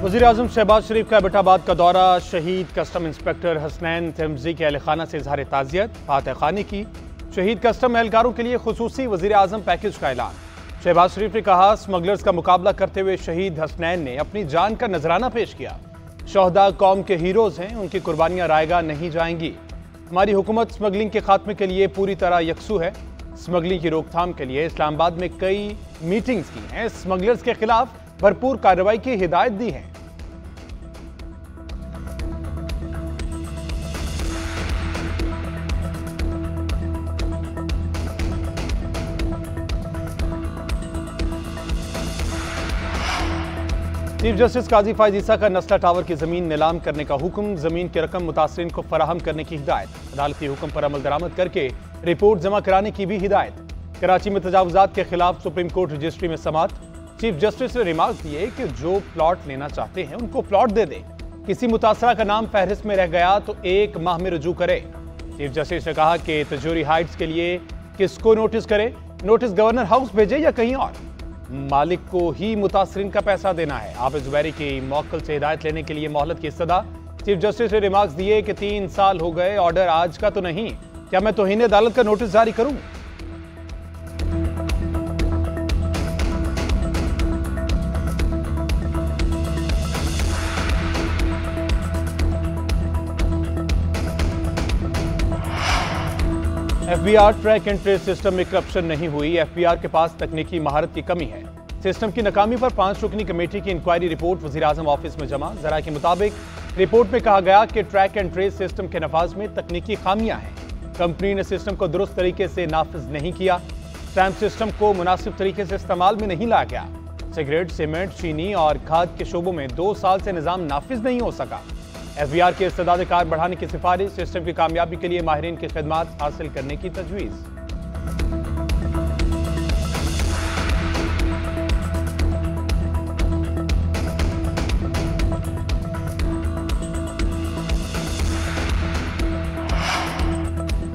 वज़ीर-ए-आज़म शहबाज शरीफ का एबटाबाद का दौरा, शहीद कस्टम इंस्पेक्टर हसनैन तिरमिज़ी के अहलखाना से इज़हार ताज़ियत, फातह ख़ानी की। शहीद कस्टम एहलकारों के लिए खुसूसी वज़ीर-ए-आज़म पैकेज का ऐलान। शहबाज शरीफ ने कहा, स्मगलर्स का मुकाबला करते हुए शहीद हसनैन ने अपनी जान का नजराना पेश किया। शोहदा कौम के हीरोज़ हैं, उनकी कुर्बानियाँ रायगा नहीं जाएंगी। हमारी हुकूमत स्मगलिंग के खात्मे के लिए पूरी तरह यकसू है। स्मगलिंग की रोकथाम के लिए इस्लामाबाद में कई मीटिंग्स की हैं। स्मगलर्स के खिलाफ भरपूर कार्रवाई की हिदायत दी है। चीफ जस्टिस काजी फायज ईसा का नस्ला टावर की जमीन नीलाम करने का हुक्म, जमीन की रकम मुतासरीन को फराहम करने की हिदायत। अदालती हुक्म पर अमल दरामद करके रिपोर्ट जमा कराने की भी हिदायत। कराची में तजावुजात के खिलाफ सुप्रीम कोर्ट रजिस्ट्री में समाअत। चीफ जस्टिस ने रिमार्क दिए कि जो प्लॉट लेना चाहते हैं उनको प्लॉट दे दे। किसी मुतासरा का नाम फहरिस्त में रह गया तो 1 माह में रुजू करे। चीफ जस्टिस ने कहा कि तजूरी हाइट्स के लिए किसको नोटिस करे, नोटिस गवर्नर हाउस भेजे या कहीं और, मालिक को ही मुतासरीन का पैसा देना है। हाफिज जुबैरी की मौक्कल से हिदायत लेने के लिए मोहलत की इस्तदा। चीफ जस्टिस ने रिमार्क्स दिए कि 3 साल हो गए, ऑर्डर आज का तो नहीं, क्या मैं तौहीन अदालत का नोटिस जारी करूं? FBR track and trace system में करप्शन नहीं हुई। एफबीआर के पास तकनीकी महारत की कमी है। सिस्टम की नाकामी पर 5 रुकनी कमेटी की इंक्वायरी रिपोर्ट वज़ीर-ए-आज़म ऑफिस में जमा। जरा के मुताबिक रिपोर्ट में कहा गया कि ट्रैक एंड ट्रेस सिस्टम के नफाज में तकनीकी खामियां हैं। कंपनी ने सिस्टम को दुरुस्त तरीके से नाफिज नहीं किया। स्टैम्प सिस्टम को मुनासिब तरीके से इस्तेमाल में नहीं लाया गया। सिगरेट, सीमेंट, चीनी और खाद के शोबों में 2 साल से निज़ाम नाफिज नहीं हो सका। एफबीआर के इस्तेदाद कार बढ़ाने की सिफारिश। सिस्टम की कामयाबी के लिए माहिरीन की खिदमात हासिल करने की तजवीज़।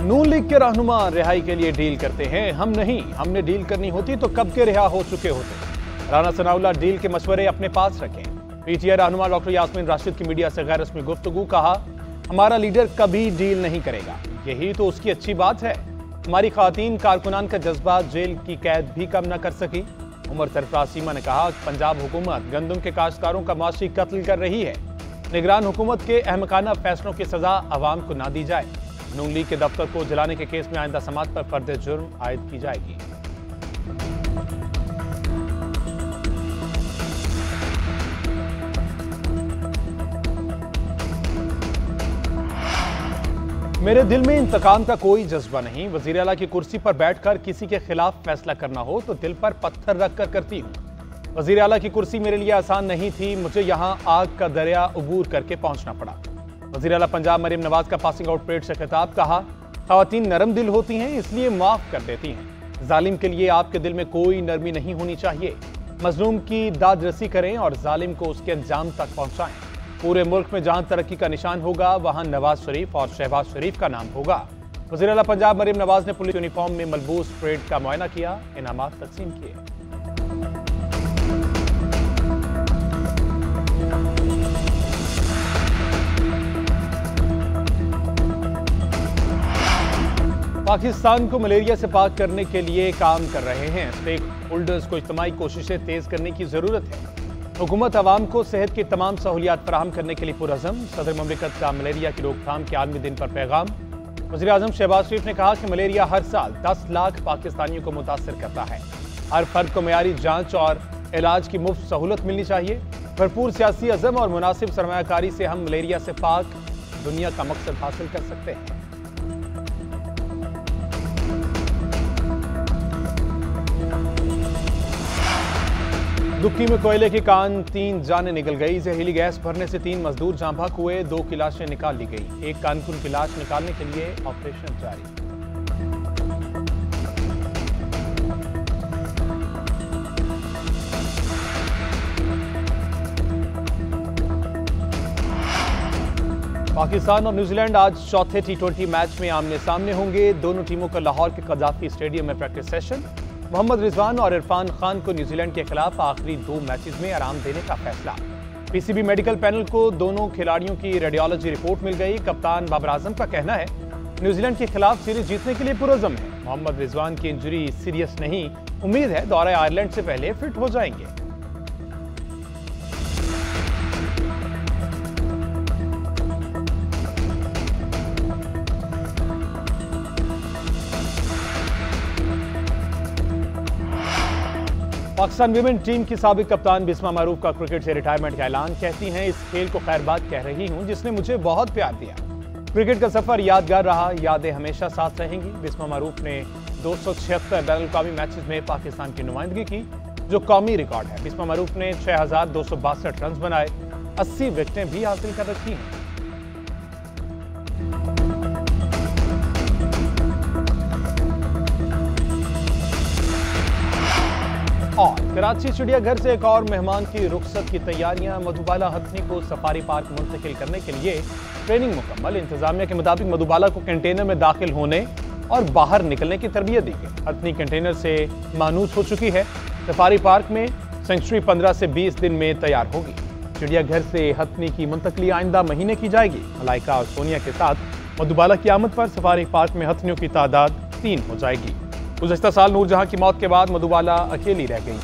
नून लीग के रहनुमा रिहाई के लिए डील करते हैं, हम नहीं। हमने डील करनी होती तो कब के रिहा हो चुके होते। राना सनाउल्लाह डील के मशवरे अपने पास रखें। पीटीआई रहनुमा डॉक्टर यास्मीन राशिद की मीडिया से गैर रस्मी गुफ्तगू। कहा, हमारा लीडर कभी डील नहीं करेगा, यही तो उसकी अच्छी बात है। हमारी खातीन कारकुनान का जज्बा जेल की कैद भी कम न कर सकी। उमर सरफराज सीमा ने कहा, पंजाब हुकूमत गंदम के काश्तकारों का माशी कत्ल कर रही है। निगरान हुकूमत के अहमकाना फैसलों की सजा अवाम को ना दी जाए। नून लीग के दफ्तर को जलाने के केस में आइंदा समात पर फर्द जुर्म आयद की जाएगी। मेरे दिल में इंतकाम का कोई जज्बा नहीं। वज़ीर आला की कुर्सी पर बैठकर किसी के खिलाफ फैसला करना हो तो दिल पर पत्थर रखकर करती हूँ। वज़ीर आला की कुर्सी मेरे लिए आसान नहीं थी, मुझे यहाँ आग का दरिया अबूर करके पहुंचना पड़ा। वज़ीर आला पंजाब मरीम नवाज का पासिंग आउट परेड से खिताब। कहा, ख़वातीन नरम दिल होती हैं इसलिए माफ कर देती हैं। जालिम के लिए आपके दिल में कोई नरमी नहीं होनी चाहिए। मजलूम की दाद रसी करें और जालिम को उसके अंजाम तक पहुंचाएं। पूरे मुल्क में जहां तरक्की का निशान होगा वहां नवाज शरीफ और शहबाज शरीफ का नाम होगा। वज़ीर आला पंजाब मरीम नवाज ने पुलिस यूनिफॉर्म में मलबूस परेड का मुआयना किया, इनामात तकसीम किए। पाकिस्तान को मलेरिया से पाक करने के लिए काम कर रहे हैं। स्टेक होल्डर्स को इज्तिमाई कोशिशें तेज करने की जरूरत है। हुकूमत अवाम को सेहत की तमाम सहूलियात फराहम करने के लिए पुरअज़म। सदर ममलिकत का मलेरिया की रोकथाम के आलमी दिन पर पैगाम। वज़ीर-ए-आज़म शहबाज शरीफ ने कहा कि मलेरिया हर साल 10 लाख पाकिस्तानियों को मुतासर करता है। हर फर्द को मयारी जांच और इलाज की मुफ्त सहूलत मिलनी चाहिए। भरपूर सियासी अज़म और मुनासिब सरमायाकारी से हम मलेरिया से पाक दुनिया का मकसद हासिल कर सकते हैं। दुक्की में कोयले की कान 3 जानें निकल गई। जहरीली गैस भरने से 3 मजदूर जाँ बहक हुए। 2 की लाशें निकाल ली गई। एक कारकुन की लाश निकालने के लिए ऑपरेशन जारी। पाकिस्तान और न्यूजीलैंड आज चौथे T20 मैच में आमने सामने होंगे। दोनों टीमों का लाहौर के कज़ाफी स्टेडियम में प्रैक्टिस सेशन। मोहम्मद रिजवान और इरफान खान को न्यूजीलैंड के खिलाफ आखिरी 2 मैचेस में आराम देने का फैसला। पीसीबी मेडिकल पैनल को दोनों खिलाड़ियों की रेडियोलॉजी रिपोर्ट मिल गई। कप्तान बाबर आजम का कहना है न्यूजीलैंड के खिलाफ सीरीज जीतने के लिए पुरज़म है। मोहम्मद रिजवान की इंजरी सीरियस नहीं, उम्मीद है दौरे आयरलैंड से पहले फिट हो जाएंगे। पाकिस्तान विमेन टीम की साबिक कप्तान बिस्मा मारूफ का क्रिकेट से रिटायरमेंट का ऐलान। कहती हैं, इस खेल को खैरबाद कह रही हूं जिसने मुझे बहुत प्यार दिया। क्रिकेट का सफर यादगार रहा, यादें हमेशा साथ रहेंगी। बिस्मा मारूफ ने 276 बैनुल-अक़वामी मैचेस में पाकिस्तान की नुमाइंदगी की, जो कौमी रिकॉर्ड है। बिस्मा मारूफ ने 6262 रन बनाए, 80 विकेटें भी हासिल कर रखी हैं। और कराची चिड़ियाघर से एक और मेहमान की रुखसत की तैयारियां। मधुबाला हथनी को सफारी पार्क मुंतकिल करने के लिए ट्रेनिंग मुकम्मल। इंतजामिया के मुताबिक मधुबाला को कंटेनर में दाखिल होने और बाहर निकलने की तरबियत दी गई। हथनी कंटेनर से मानूस हो चुकी है। सफारी पार्क में सेंचुरी 15 से 20 दिन में तैयार होगी। चिड़ियाघर से हथनी की मुंतकली आइंदा महीने की जाएगी। मलाइका और सोनिया के साथ मधुबाला की आमद पर सफारी पार्क में हथनियों की तादाद 3 हो जाएगी। गुज़श्ता साल नूरजहां की मौत के बाद मधुबाला अकेली रह गई।